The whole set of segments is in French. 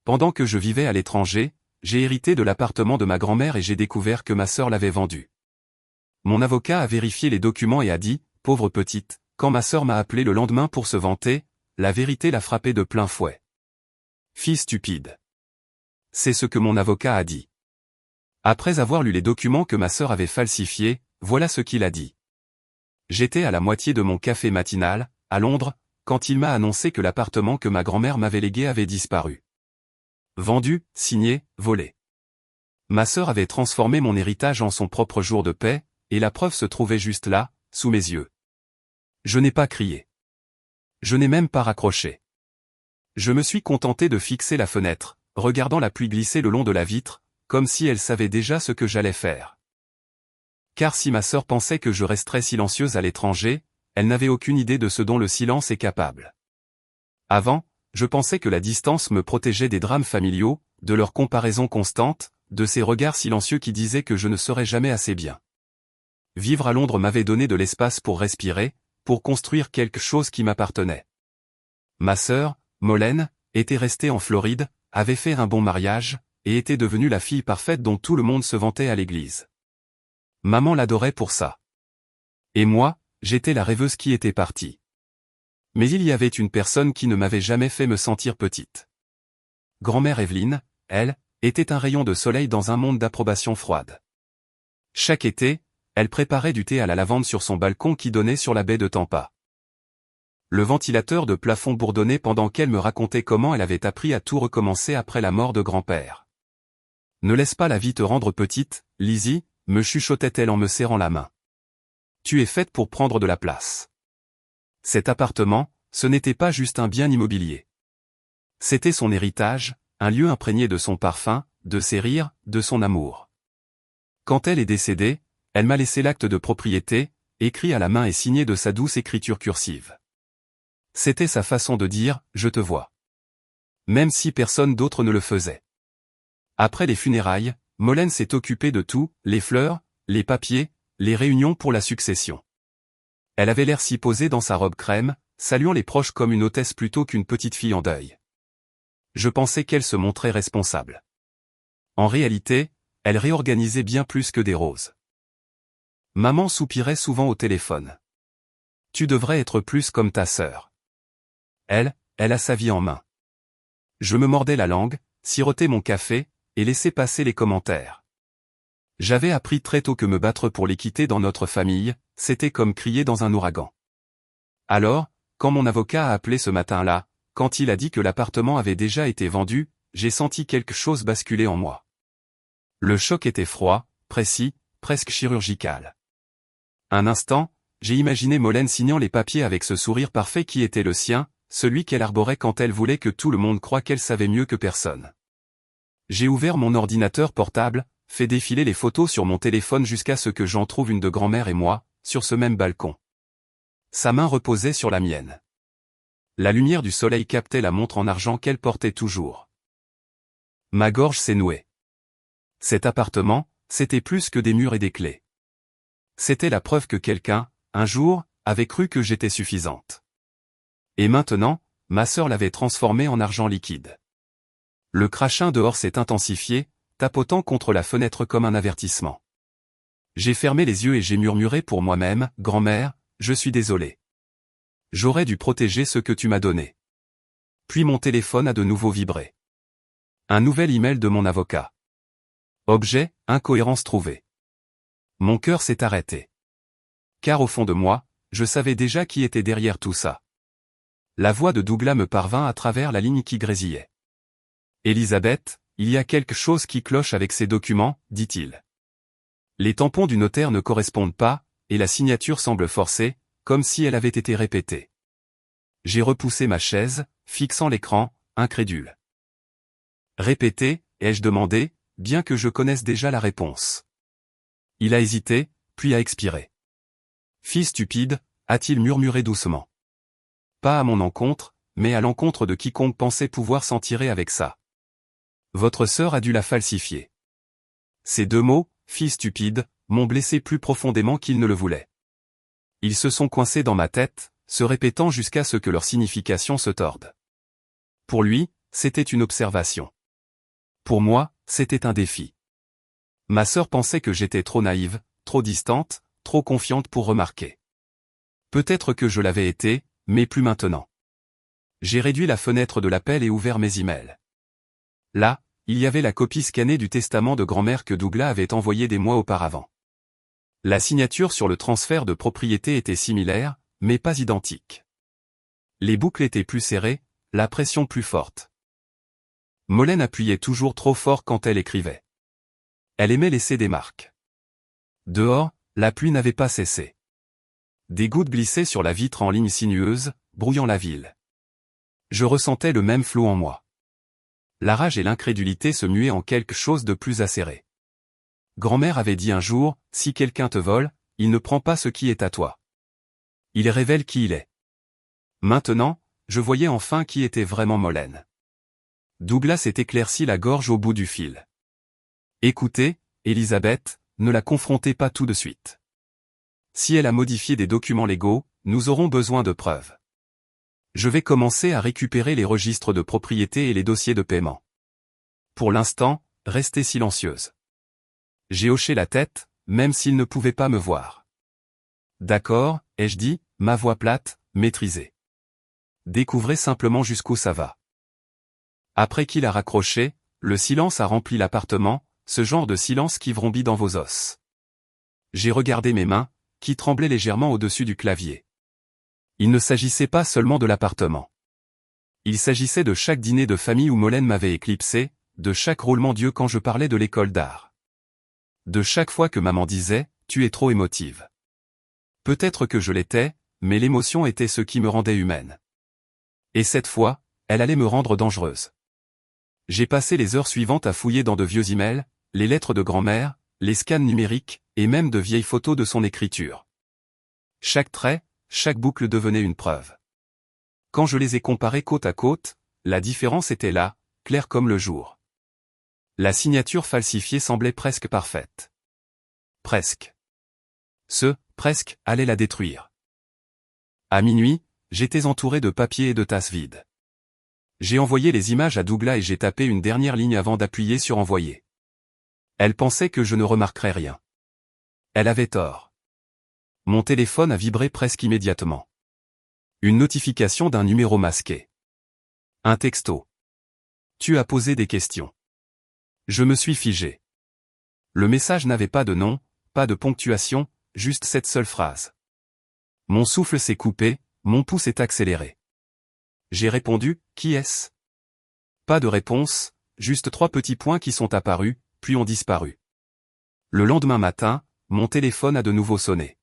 pendant que je vivais à l'étranger, j'ai hérité de l'appartement de ma grand-mère et j'ai découvert que ma sœur l'avait vendu. Mon avocat a vérifié les documents et a dit, pauvre petite, quand ma sœur m'a appelé le lendemain pour se vanter, la vérité l'a frappée de plein fouet. Fille stupide. C'est ce que mon avocat a dit. Après avoir lu les documents que ma sœur avait falsifiés, voilà ce qu'il a dit. J'étais à la moitié de mon café matinal, à Londres, quand il m'a annoncé que l'appartement que ma grand-mère m'avait légué avait disparu. Vendu, signé, volé. Ma sœur avait transformé mon héritage en son propre jour de paix, et la preuve se trouvait juste là, sous mes yeux. Je n'ai pas crié. Je n'ai même pas raccroché. Je me suis contenté de fixer la fenêtre, regardant la pluie glisser le long de la vitre, comme si elle savait déjà ce que j'allais faire. Car si ma sœur pensait que je resterais silencieuse à l'étranger, elle n'avait aucune idée de ce dont le silence est capable. Avant, je pensais que la distance me protégeait des drames familiaux, de leur comparaison constante, de ces regards silencieux qui disaient que je ne serais jamais assez bien. Vivre à Londres m'avait donné de l'espace pour respirer, pour construire quelque chose qui m'appartenait. Ma sœur, Molène, était restée en Floride, avait fait un bon mariage, et était devenue la fille parfaite dont tout le monde se vantait à l'église. Maman l'adorait pour ça. Et moi, j'étais la rêveuse qui était partie. Mais il y avait une personne qui ne m'avait jamais fait me sentir petite. Grand-mère Evelyne, elle, était un rayon de soleil dans un monde d'approbation froide. Chaque été, elle préparait du thé à la lavande sur son balcon qui donnait sur la baie de Tampa. Le ventilateur de plafond bourdonnait pendant qu'elle me racontait comment elle avait appris à tout recommencer après la mort de grand-père. Ne laisse pas la vie te rendre petite, Lizzie, me chuchotait-elle en me serrant la main. Tu es faite pour prendre de la place. Cet appartement, ce n'était pas juste un bien immobilier. C'était son héritage, un lieu imprégné de son parfum, de ses rires, de son amour. Quand elle est décédée, elle m'a laissé l'acte de propriété, écrit à la main et signé de sa douce écriture cursive. C'était sa façon de dire « je te vois ». Même si personne d'autre ne le faisait. Après les funérailles, Molène s'est occupée de tout, les fleurs, les papiers, les réunions pour la succession. Elle avait l'air si posée dans sa robe crème, saluant les proches comme une hôtesse plutôt qu'une petite fille en deuil. Je pensais qu'elle se montrait responsable. En réalité, elle réorganisait bien plus que des roses. Maman soupirait souvent au téléphone. Tu devrais être plus comme ta sœur. Elle a sa vie en main. Je me mordais la langue, sirotais mon café, et laissais passer les commentaires. J'avais appris très tôt que me battre pour l'équité dans notre famille, c'était comme crier dans un ouragan. Alors, quand mon avocat a appelé ce matin-là, quand il a dit que l'appartement avait déjà été vendu, j'ai senti quelque chose basculer en moi. Le choc était froid, précis, presque chirurgical. Un instant, j'ai imaginé Molène signant les papiers avec ce sourire parfait qui était le sien, celui qu'elle arborait quand elle voulait que tout le monde croie qu'elle savait mieux que personne. J'ai ouvert mon ordinateur portable, fait défiler les photos sur mon téléphone jusqu'à ce que j'en trouve une de grand-mère et moi, sur ce même balcon. Sa main reposait sur la mienne. La lumière du soleil captait la montre en argent qu'elle portait toujours. Ma gorge s'est nouée. Cet appartement, c'était plus que des murs et des clés. C'était la preuve que quelqu'un, un jour, avait cru que j'étais suffisante. Et maintenant, ma sœur l'avait transformé en argent liquide. Le crachin dehors s'est intensifié, tapotant contre la fenêtre comme un avertissement. J'ai fermé les yeux et j'ai murmuré pour moi-même, « Grand-mère, je suis désolé. J'aurais dû protéger ce que tu m'as donné. » Puis mon téléphone a de nouveau vibré. Un nouvel email de mon avocat. Objet, incohérence trouvée. Mon cœur s'est arrêté. Car au fond de moi, je savais déjà qui était derrière tout ça. La voix de Douglas me parvint à travers la ligne qui grésillait. « Elisabeth, il y a quelque chose qui cloche avec ces documents, dit-il. Les tampons du notaire ne correspondent pas, et la signature semble forcée, comme si elle avait été répétée. » J'ai repoussé ma chaise, fixant l'écran, incrédule. « Répétée, ai-je demandé, bien que je connaisse déjà la réponse. » Il a hésité, puis a expiré. « Fille stupide, a-t-il murmuré doucement. Pas à mon encontre, mais à l'encontre de quiconque pensait pouvoir s'en tirer avec ça. Votre sœur a dû la falsifier. » Ces deux mots, fille stupide, m'ont blessé plus profondément qu'ils ne le voulaient. Ils se sont coincés dans ma tête, se répétant jusqu'à ce que leur signification se torde. Pour lui, c'était une observation. Pour moi, c'était un défi. Ma sœur pensait que j'étais trop naïve, trop distante, trop confiante pour remarquer. Peut-être que je l'avais été, mais plus maintenant. J'ai réduit la fenêtre de l'appel et ouvert mes emails. Là, il y avait la copie scannée du testament de grand-mère que Douglas avait envoyé des mois auparavant. La signature sur le transfert de propriété était similaire, mais pas identique. Les boucles étaient plus serrées, la pression plus forte. Molène appuyait toujours trop fort quand elle écrivait. Elle aimait laisser des marques. Dehors, la pluie n'avait pas cessé. Des gouttes glissaient sur la vitre en ligne sinueuse, brouillant la ville. Je ressentais le même flot en moi. La rage et l'incrédulité se muaient en quelque chose de plus acéré. Grand-mère avait dit un jour, si quelqu'un te vole, il ne prend pas ce qui est à toi. Il révèle qui il est. Maintenant, je voyais enfin qui était vraiment Molène. Douglas s'est éclairci la gorge au bout du fil. Écoutez, Elisabeth, ne la confrontez pas tout de suite. Si elle a modifié des documents légaux, nous aurons besoin de preuves. Je vais commencer à récupérer les registres de propriété et les dossiers de paiement. Pour l'instant, restez silencieuse. J'ai hoché la tête, même s'il ne pouvait pas me voir. D'accord, ai-je dit, ma voix plate, maîtrisée. Découvrez simplement jusqu'où ça va. Après qu'il a raccroché, le silence a rempli l'appartement, ce genre de silence qui vrombit dans vos os. J'ai regardé mes mains, qui tremblaient légèrement au-dessus du clavier. Il ne s'agissait pas seulement de l'appartement. Il s'agissait de chaque dîner de famille où Molène m'avait éclipsé, de chaque roulement d'yeux quand je parlais de l'école d'art. De chaque fois que maman disait, « Tu es trop émotive ». Peut-être que je l'étais, mais l'émotion était ce qui me rendait humaine. Et cette fois, elle allait me rendre dangereuse. J'ai passé les heures suivantes à fouiller dans de vieux emails, les lettres de grand-mère, les scans numériques, et même de vieilles photos de son écriture. Chaque trait, chaque boucle devenait une preuve. Quand je les ai comparés côte à côte, la différence était là, claire comme le jour. La signature falsifiée semblait presque parfaite. Presque. Presque allait la détruire. À minuit, j'étais entouré de papiers et de tasses vides. J'ai envoyé les images à Douglas et j'ai tapé une dernière ligne avant d'appuyer sur envoyer. Elle pensait que je ne remarquerais rien. Elle avait tort. Mon téléphone a vibré presque immédiatement. Une notification d'un numéro masqué. Un texto. Tu as posé des questions. Je me suis figé. Le message n'avait pas de nom, pas de ponctuation, juste cette seule phrase. Mon souffle s'est coupé, mon pouls s'est accéléré. J'ai répondu, qui est-ce? Pas de réponse, juste 3 petits points qui sont apparus, puis ont disparu. Le lendemain matin, mon téléphone a de nouveau sonné.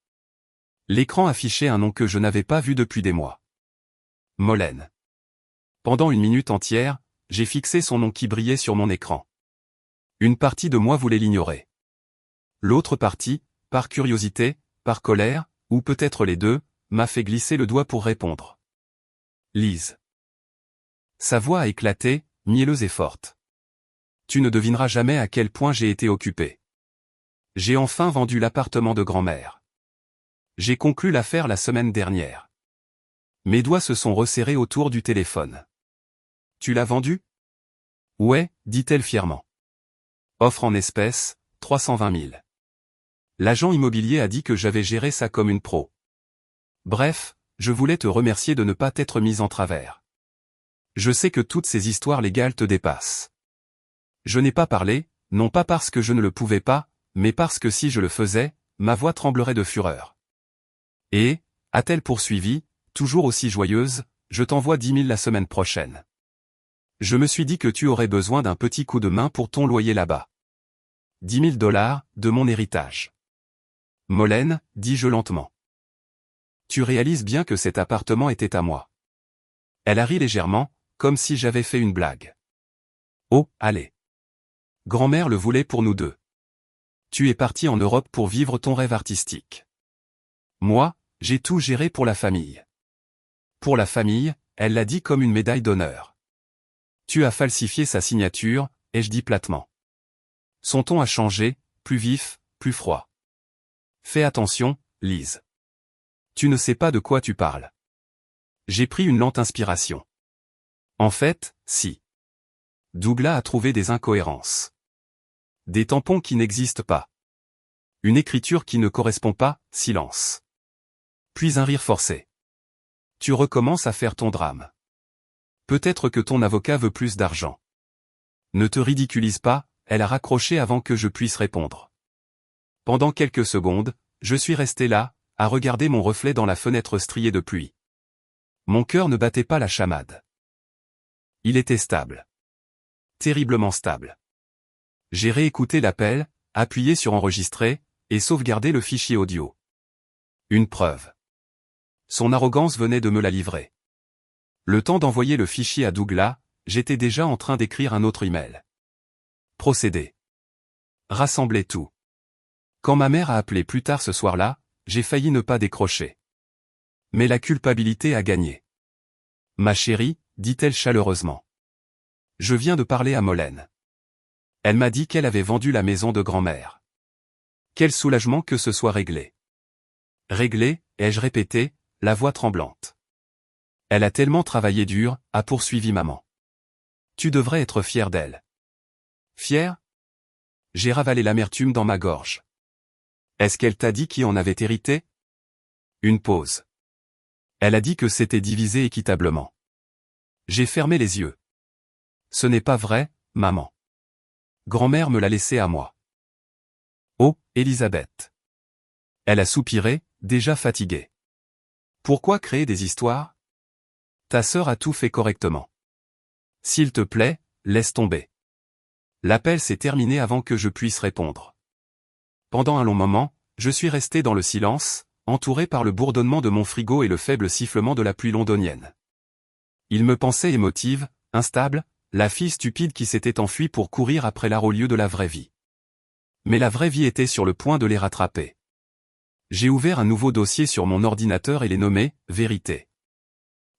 L'écran affichait un nom que je n'avais pas vu depuis des mois. Molène. Pendant une minute entière, j'ai fixé son nom qui brillait sur mon écran. Une partie de moi voulait l'ignorer. L'autre partie, par curiosité, par colère, ou peut-être les deux, m'a fait glisser le doigt pour répondre. Lise. Sa voix a éclaté, mielleuse et forte. Tu ne devineras jamais à quel point j'ai été occupé. J'ai enfin vendu l'appartement de grand-mère. J'ai conclu l'affaire la semaine dernière. Mes doigts se sont resserrés autour du téléphone. Tu l'as vendu? Ouais, dit-elle fièrement. Offre en espèces, 320 000. L'agent immobilier a dit que j'avais géré ça comme une pro. Bref, je voulais te remercier de ne pas t'être mise en travers. Je sais que toutes ces histoires légales te dépassent. Je n'ai pas parlé, non pas parce que je ne le pouvais pas, mais parce que si je le faisais, ma voix tremblerait de fureur. Et, a-t-elle poursuivi, toujours aussi joyeuse, je t'envoie 10 000 la semaine prochaine. Je me suis dit que tu aurais besoin d'un petit coup de main pour ton loyer là-bas. 10 000 $ de mon héritage. Molène, dis-je lentement. Tu réalises bien que cet appartement était à moi. Elle a ri légèrement, comme si j'avais fait une blague. Oh, allez. Grand-mère le voulait pour nous deux. Tu es parti en Europe pour vivre ton rêve artistique. Moi, j'ai tout géré pour la famille. Pour la famille, elle l'a dit comme une médaille d'honneur. Tu as falsifié sa signature, ai-je dit platement. Son ton a changé, plus vif, plus froid. Fais attention, Lise. Tu ne sais pas de quoi tu parles. J'ai pris une lente inspiration. En fait, si. Douglas a trouvé des incohérences. Des tampons qui n'existent pas. Une écriture qui ne correspond pas, silence. Puis un rire forcé. Tu recommences à faire ton drame. Peut-être que ton avocat veut plus d'argent. Ne te ridiculise pas, elle a raccroché avant que je puisse répondre. Pendant quelques secondes, je suis resté là, à regarder mon reflet dans la fenêtre striée de pluie. Mon cœur ne battait pas la chamade. Il était stable. Terriblement stable. J'ai réécouté l'appel, appuyé sur enregistrer, et sauvegardé le fichier audio. Une preuve. Son arrogance venait de me la livrer. Le temps d'envoyer le fichier à Douglas, j'étais déjà en train d'écrire un autre email. Procéder. Rassembler tout. Quand ma mère a appelé plus tard ce soir-là, j'ai failli ne pas décrocher. Mais la culpabilité a gagné. Ma chérie, dit-elle chaleureusement. Je viens de parler à Molène. Elle m'a dit qu'elle avait vendu la maison de grand-mère. Quel soulagement que ce soit réglé. Réglé, ai-je répété, la voix tremblante. Elle a tellement travaillé dur, a poursuivi maman. Tu devrais être fier d'elle. Fier? J'ai ravalé l'amertume dans ma gorge. Est-ce qu'elle t'a dit qui en avait hérité? Une pause. Elle a dit que c'était divisé équitablement. J'ai fermé les yeux. Ce n'est pas vrai, maman. Grand-mère me l'a laissé à moi. Oh, Elisabeth. Elle a soupiré, déjà fatiguée. Pourquoi créer des histoires? Ta sœur a tout fait correctement. S'il te plaît, laisse tomber. L'appel s'est terminé avant que je puisse répondre. Pendant un long moment, je suis resté dans le silence, entouré par le bourdonnement de mon frigo et le faible sifflement de la pluie londonienne. Il me pensait émotive, instable, la fille stupide qui s'était enfuie pour courir après l'art au lieu de la vraie vie. Mais la vraie vie était sur le point de les rattraper. J'ai ouvert un nouveau dossier sur mon ordinateur et l'ai nommé « Vérité ».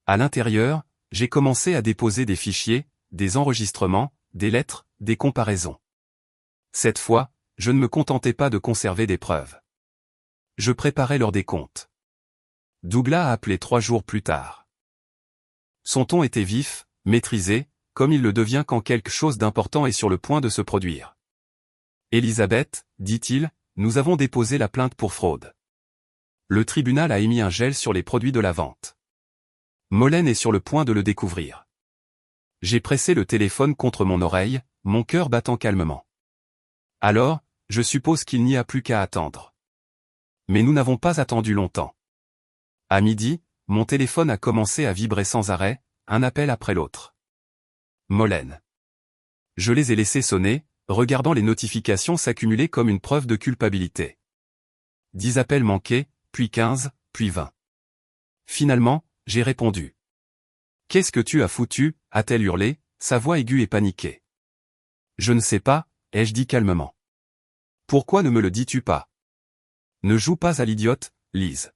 À l'intérieur, j'ai commencé à déposer des fichiers, des enregistrements, des lettres, des comparaisons. Cette fois, je ne me contentais pas de conserver des preuves. Je préparais leur décompte. Douglas a appelé 3 jours plus tard. Son ton était vif, maîtrisé, comme il le devient quand quelque chose d'important est sur le point de se produire. Elisabeth, dit-il, nous avons déposé la plainte pour fraude. Le tribunal a émis un gel sur les produits de la vente. Molène est sur le point de le découvrir. J'ai pressé le téléphone contre mon oreille, mon cœur battant calmement. Alors, je suppose qu'il n'y a plus qu'à attendre. Mais nous n'avons pas attendu longtemps. À midi, mon téléphone a commencé à vibrer sans arrêt, un appel après l'autre. Molène. Je les ai laissés sonner, regardant les notifications s'accumuler comme une preuve de culpabilité. 10 appels manqués, puis 15, puis 20. Finalement, j'ai répondu. « Qu'est-ce que tu as foutu » a-t-elle hurlé, sa voix aiguë et paniquée. « Je ne sais pas » ai-je dit calmement. « Pourquoi ne me le dis-tu pas ?» Ne joue pas à l'idiote, Lise.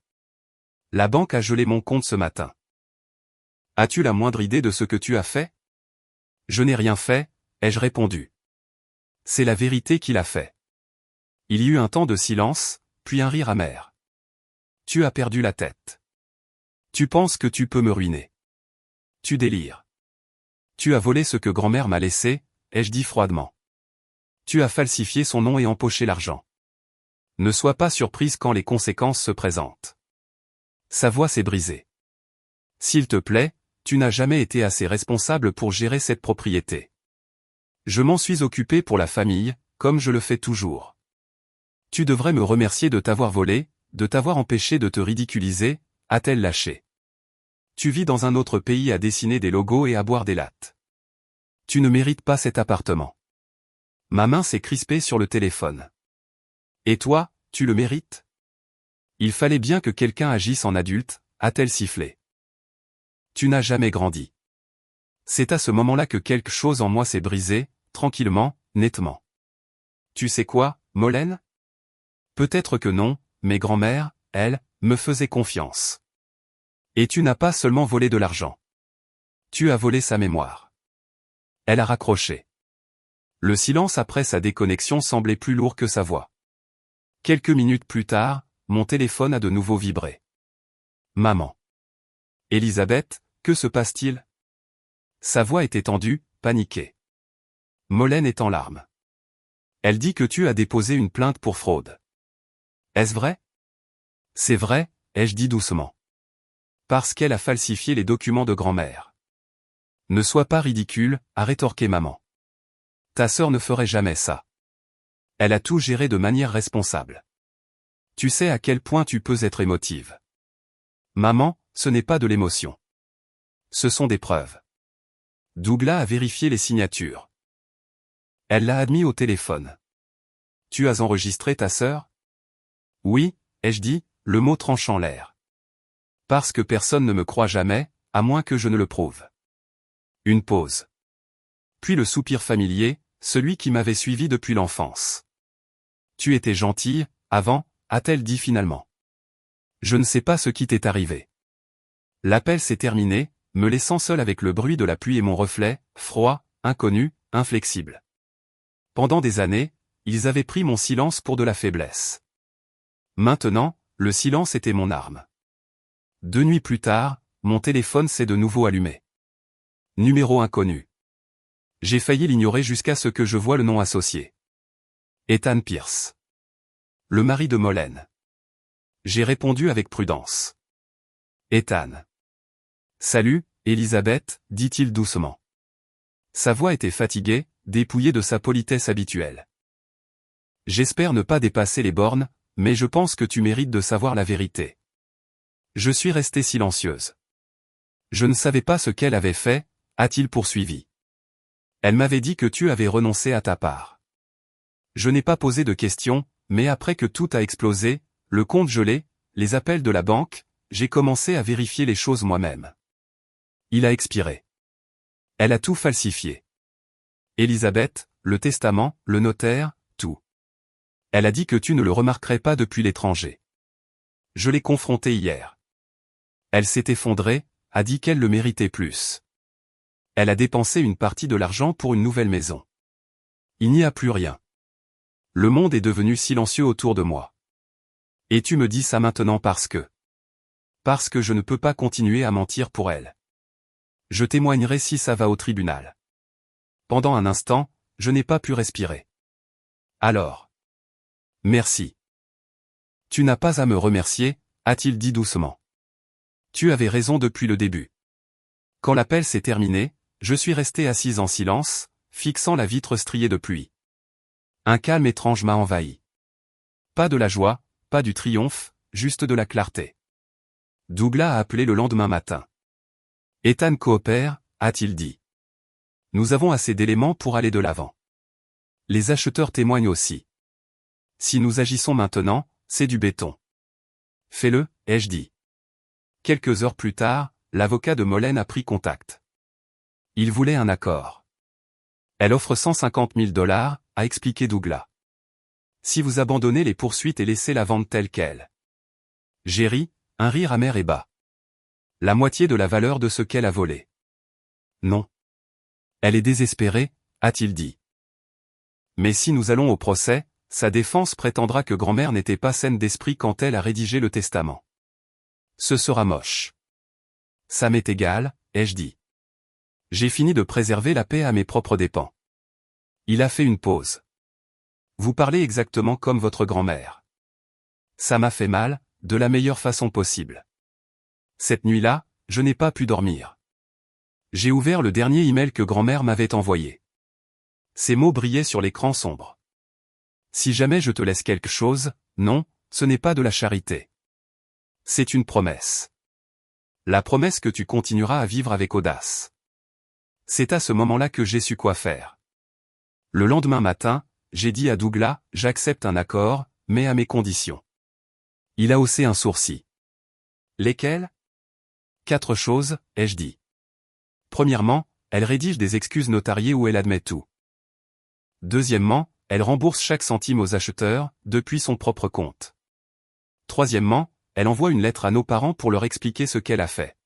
La banque a gelé mon compte ce matin. As-tu la moindre idée de ce que tu as fait? Je n'ai rien fait, ai-je répondu. C'est la vérité qu'il a fait. Il y eut un temps de silence, puis un rire amer. Tu as perdu la tête. Tu penses que tu peux me ruiner. Tu délires. Tu as volé ce que grand-mère m'a laissé, ai-je dit froidement. Tu as falsifié son nom et empoché l'argent. Ne sois pas surprise quand les conséquences se présentent. Sa voix s'est brisée. S'il te plaît, tu n'as jamais été assez responsable pour gérer cette propriété. Je m'en suis occupé pour la famille, comme je le fais toujours. Tu devrais me remercier de t'avoir volé, de t'avoir empêché de te ridiculiser, a-t-elle lâché. Tu vis dans un autre pays à dessiner des logos et à boire des lattes. Tu ne mérites pas cet appartement. Ma main s'est crispée sur le téléphone. Et toi, tu le mérites? Il fallait bien que quelqu'un agisse en adulte, a-t-elle sifflé. Tu n'as jamais grandi. C'est à ce moment-là que quelque chose en moi s'est brisé, tranquillement, nettement. Tu sais quoi, Molène? Peut-être que non, mais grand-mère, elle, me faisait confiance. Et tu n'as pas seulement volé de l'argent. Tu as volé sa mémoire. Elle a raccroché. Le silence après sa déconnexion semblait plus lourd que sa voix. Quelques minutes plus tard, mon téléphone a de nouveau vibré. Maman. Elisabeth, que se passe-t-il? Sa voix était tendue, paniquée. Molène est en larmes. Elle dit que tu as déposé une plainte pour fraude. Est-ce vrai? C'est vrai, ai-je dit doucement. Parce qu'elle a falsifié les documents de grand-mère. Ne sois pas ridicule, a rétorqué maman. Ta sœur ne ferait jamais ça. Elle a tout géré de manière responsable. Tu sais à quel point tu peux être émotive. Maman, ce n'est pas de l'émotion. Ce sont des preuves. Douglas a vérifié les signatures. Elle l'a admis au téléphone. Tu as enregistré ta sœur? Oui, ai-je dit, le mot tranchant l'air. Parce que personne ne me croit jamais, à moins que je ne le prouve. Une pause. Puis le soupir familier, celui qui m'avait suivi depuis l'enfance. Tu étais gentille, avant, a-t-elle dit finalement. Je ne sais pas ce qui t'est arrivé. L'appel s'est terminé, me laissant seul avec le bruit de la pluie et mon reflet, froid, inconnu, inflexible. Pendant des années, ils avaient pris mon silence pour de la faiblesse. Maintenant, le silence était mon arme. 2 nuits plus tard, mon téléphone s'est de nouveau allumé. Numéro inconnu. J'ai failli l'ignorer jusqu'à ce que je voie le nom associé. Ethan Pierce. Le mari de Molène. J'ai répondu avec prudence. Ethan. Salut, Elisabeth, dit-il doucement. Sa voix était fatiguée, dépouillée de sa politesse habituelle. J'espère ne pas dépasser les bornes, mais je pense que tu mérites de savoir la vérité. Je suis restée silencieuse. Je ne savais pas ce qu'elle avait fait, a-t-il poursuivi. Elle m'avait dit que tu avais renoncé à ta part. Je n'ai pas posé de questions, mais après que tout a explosé, le compte gelé, les appels de la banque, j'ai commencé à vérifier les choses moi-même. Il a expiré. Elle a tout falsifié. Elisabeth, le testament, le notaire, tout. Elle a dit que tu ne le remarquerais pas depuis l'étranger. Je l'ai confrontée hier. Elle s'est effondrée, a dit qu'elle le méritait plus. Elle a dépensé une partie de l'argent pour une nouvelle maison. Il n'y a plus rien. Le monde est devenu silencieux autour de moi. Et tu me dis ça maintenant parce que je ne peux pas continuer à mentir pour elle. Je témoignerai si ça va au tribunal. Pendant un instant, je n'ai pas pu respirer. Alors. Merci. Tu n'as pas à me remercier, a-t-il dit doucement. Tu avais raison depuis le début. Quand l'appel s'est terminé, je suis resté assise en silence, fixant la vitre striée de pluie. Un calme étrange m'a envahi. Pas de la joie, pas du triomphe, juste de la clarté. Douglas a appelé le lendemain matin. Ethan coopère, a-t-il dit. Nous avons assez d'éléments pour aller de l'avant. Les acheteurs témoignent aussi. Si nous agissons maintenant, c'est du béton. Fais-le, ai-je dit. Quelques heures plus tard, l'avocat de Molène a pris contact. Il voulait un accord. Elle offre 150 000 $, a expliqué Douglas. Si vous abandonnez les poursuites et laissez la vente telle qu'elle. J'ai ri, un rire amer et bas. La moitié de la valeur de ce qu'elle a volé. Non. Elle est désespérée, a-t-il dit. Mais si nous allons au procès, sa défense prétendra que grand-mère n'était pas saine d'esprit quand elle a rédigé le testament. Ce sera moche. Ça m'est égal, ai-je dit. J'ai fini de préserver la paix à mes propres dépens. Il a fait une pause. Vous parlez exactement comme votre grand-mère. Ça m'a fait mal, de la meilleure façon possible. Cette nuit-là, je n'ai pas pu dormir. J'ai ouvert le dernier email que grand-mère m'avait envoyé. Ces mots brillaient sur l'écran sombre. Si jamais je te laisse quelque chose, non, ce n'est pas de la charité. C'est une promesse. La promesse que tu continueras à vivre avec audace. C'est à ce moment-là que j'ai su quoi faire. Le lendemain matin, j'ai dit à Douglas, j'accepte un accord, mais à mes conditions. Il a haussé un sourcil. Lesquelles? 4 choses, ai-je dit. Premièrement, elle rédige des excuses notariées où elle admet tout. Deuxièmement, elle rembourse chaque centime aux acheteurs, depuis son propre compte. Troisièmement, elle envoie une lettre à nos parents pour leur expliquer ce qu'elle a fait.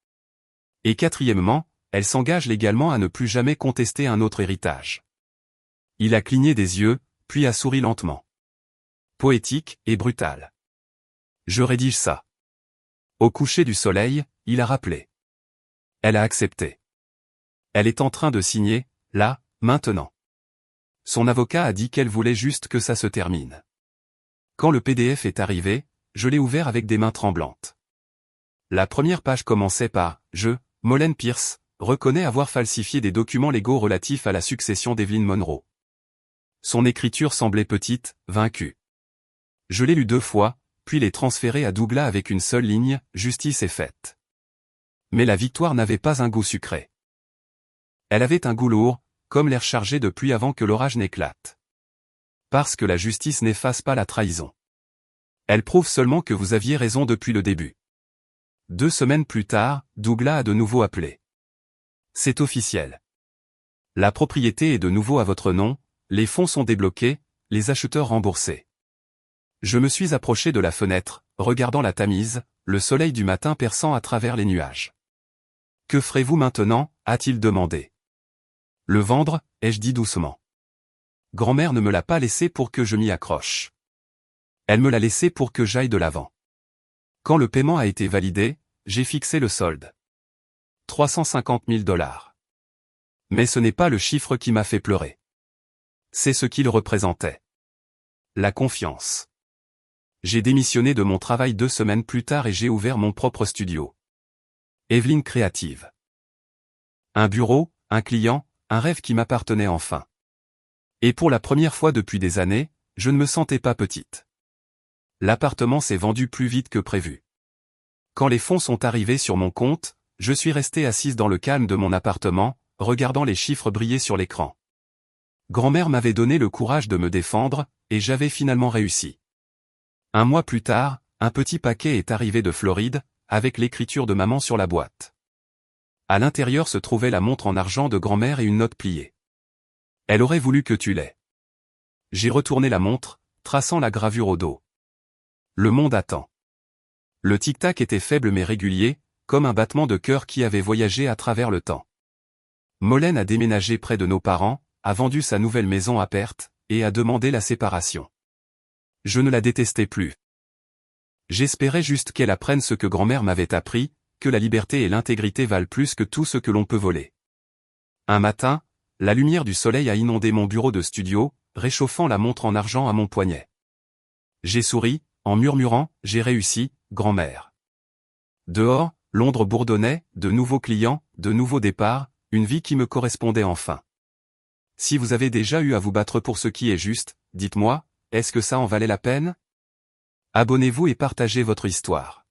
Et quatrièmement, elle s'engage légalement à ne plus jamais contester un autre héritage. Il a cligné des yeux, puis a souri lentement. Poétique et brutal. Je rédige ça. Au coucher du soleil, il a rappelé. Elle a accepté. Elle est en train de signer, là, maintenant. Son avocat a dit qu'elle voulait juste que ça se termine. Quand le PDF est arrivé, je l'ai ouvert avec des mains tremblantes. La première page commençait par « Je, Molen Pierce, reconnais avoir falsifié des documents légaux relatifs à la succession d'Evelyn Monroe. » Son écriture semblait petite, vaincue. Je l'ai lu 2 fois, puis l'ai transféré à Douglas avec une seule ligne, « Justice est faite. » Mais la victoire n'avait pas un goût sucré. Elle avait un goût lourd, comme l'air chargé de pluie avant que l'orage n'éclate. Parce que la justice n'efface pas la trahison. Elle prouve seulement que vous aviez raison depuis le début. 2 semaines plus tard, Douglas a de nouveau appelé. C'est officiel. La propriété est de nouveau à votre nom, les fonds sont débloqués, les acheteurs remboursés. Je me suis approché de la fenêtre, regardant la Tamise, le soleil du matin perçant à travers les nuages. « Que ferez-vous maintenant » a-t-il demandé. « Le vendre » ai-je dit doucement. Grand-mère ne me l'a pas laissé pour que je m'y accroche. Elle me l'a laissé pour que j'aille de l'avant. Quand le paiement a été validé, j'ai fixé le solde. 350 000 $. Mais ce n'est pas le chiffre qui m'a fait pleurer. C'est ce qu'il représentait. La confiance. J'ai démissionné de mon travail 2 semaines plus tard et j'ai ouvert mon propre studio. Evelyn Créative. Un bureau, un client, un rêve qui m'appartenait enfin. Et pour la première fois depuis des années, je ne me sentais pas petite. L'appartement s'est vendu plus vite que prévu. Quand les fonds sont arrivés sur mon compte, je suis restée assise dans le calme de mon appartement, regardant les chiffres briller sur l'écran. Grand-mère m'avait donné le courage de me défendre, et j'avais finalement réussi. 1 mois plus tard, un petit paquet est arrivé de Floride, avec l'écriture de maman sur la boîte. À l'intérieur se trouvait la montre en argent de grand-mère et une note pliée. Elle aurait voulu que tu l'aies. J'ai retourné la montre, traçant la gravure au dos. Le monde attend. Le tic-tac était faible mais régulier, comme un battement de cœur qui avait voyagé à travers le temps. Molen a déménagé près de nos parents, a vendu sa nouvelle maison à perte, et a demandé la séparation. Je ne la détestais plus. J'espérais juste qu'elle apprenne ce que grand-mère m'avait appris, que la liberté et l'intégrité valent plus que tout ce que l'on peut voler. Un matin, la lumière du soleil a inondé mon bureau de studio, réchauffant la montre en argent à mon poignet. J'ai souri, en murmurant, j'ai réussi, grand-mère. Dehors, Londres bourdonnait, de nouveaux clients, de nouveaux départs, une vie qui me correspondait enfin. Si vous avez déjà eu à vous battre pour ce qui est juste, dites-moi, est-ce que ça en valait la peine ? Abonnez-vous et partagez votre histoire.